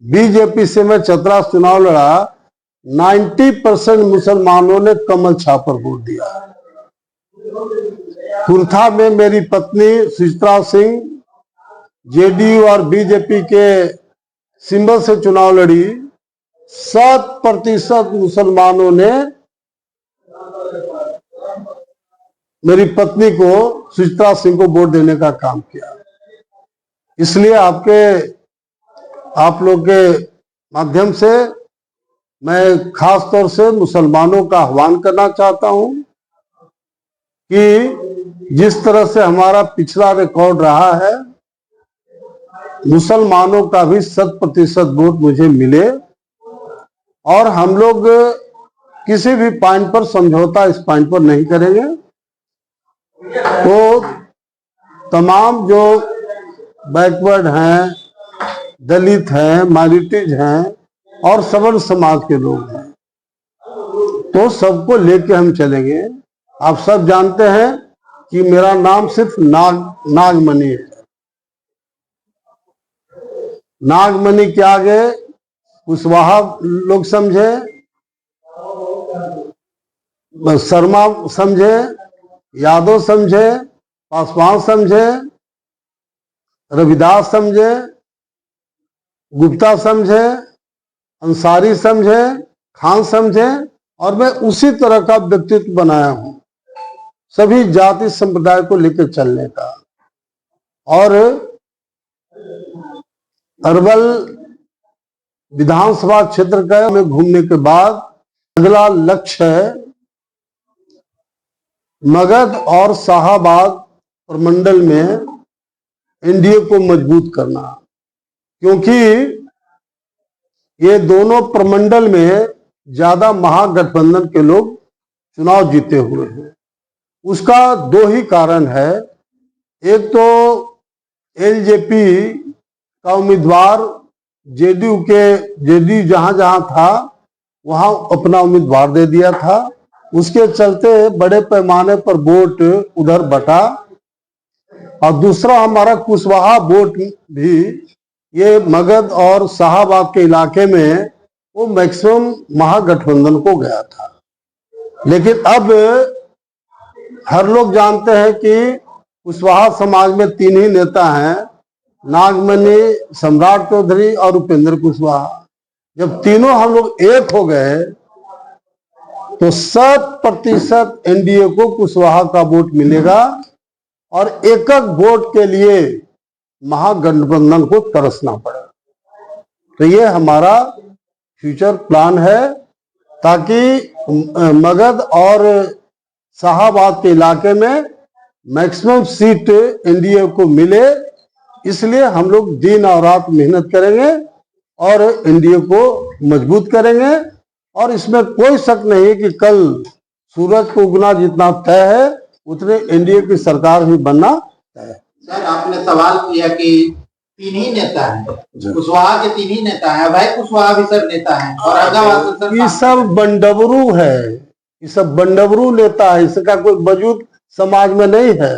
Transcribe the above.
BJP से मैं चतरा चुनाव लड़ा, 90% मुसलमानों ने कमल छाप पर वोट दिया। कुंथा में मेरी पत्नी सुचित्रा सिंह जेडीयू और बीजेपी के सिंबल से चुनाव लड़ी, 100% मुसलमानों ने मेरी पत्नी को, सुचित्रा सिंह को वोट देने का काम किया। इसलिए आप लोग के माध्यम से मैं खास तौर से मुसलमानों का आह्वान करना चाहता हूं कि जिस तरह से हमारा पिछला रिकॉर्ड रहा है, मुसलमानों का भी 100% वोट मुझे मिले और हम लोग किसी भी पॉइंट पर समझौता इस पॉइंट पर नहीं करेंगे। तो तमाम जो बैकवर्ड हैं, दलित हैं, माइनॉरिटीज हैं और सवर्ण समाज के लोग हैं, तो सबको लेके हम चलेंगे। आप सब जानते हैं कि मेरा नाम सिर्फ नागमणि है। नागमणि के आगे कुशवाहा लोग समझे, शर्मा समझे, यादव समझे, पासवान समझे, रविदास समझे, गुप्ता समझे, अंसारी समझे, खान समझे, और मैं उसी तरह का व्यक्तित्व बनाया हूं सभी जाति संप्रदाय को लेकर चलने का। और अरवल विधानसभा क्षेत्र का में घूमने के बाद अगला लक्ष्य है मगध और शाहाबाद प्रमंडल में एनडीए को मजबूत करना, क्योंकि ये दोनों प्रमंडल में ज्यादा महागठबंधन के लोग चुनाव जीते हुए हैं। उसका दो ही कारण है। एक तो एलजेपी का उम्मीदवार जेडीयू जहां जहां था वहां अपना उम्मीदवार दे दिया था, उसके चलते बड़े पैमाने पर वोट उधर बटा। और दूसरा हमारा कुशवाहा वोट भी ये मगध और शाहाबाद के इलाके में वो मैक्सिमम महागठबंधन को गया था। लेकिन अब हर लोग जानते हैं कि कुशवाहा समाज में 3 ही नेता हैं, नागमणि, सम्राट चौधरी और उपेंद्र कुशवाहा। जब तीनों हम लोग एक हो गए तो 100% एनडीए को कुशवाहा का वोट मिलेगा और एक वोट के लिए महागठबंधन को तरसना पड़ेगा। तो ये हमारा फ्यूचर प्लान है, ताकि मगध और शाहाबाद के इलाके में मैक्सिमम सीट एनडीए को मिले। इसलिए हम लोग दिन और रात मेहनत करेंगे और एनडीए को मजबूत करेंगे। और इसमें कोई शक नहीं कि कल सूरज को उगना जितना तय है उतने एनडीए की सरकार भी बनना तय है। सर, आपने सवाल किया कि 3 ही नेता हैं, कुशवाहा के 3 ही नेता हैं, भाई कुशवाहा भी सब नेता हैं और ये सब बंडबरू है, ये सब बंडबरू नेता है, इसका कोई वजूद समाज में नहीं है।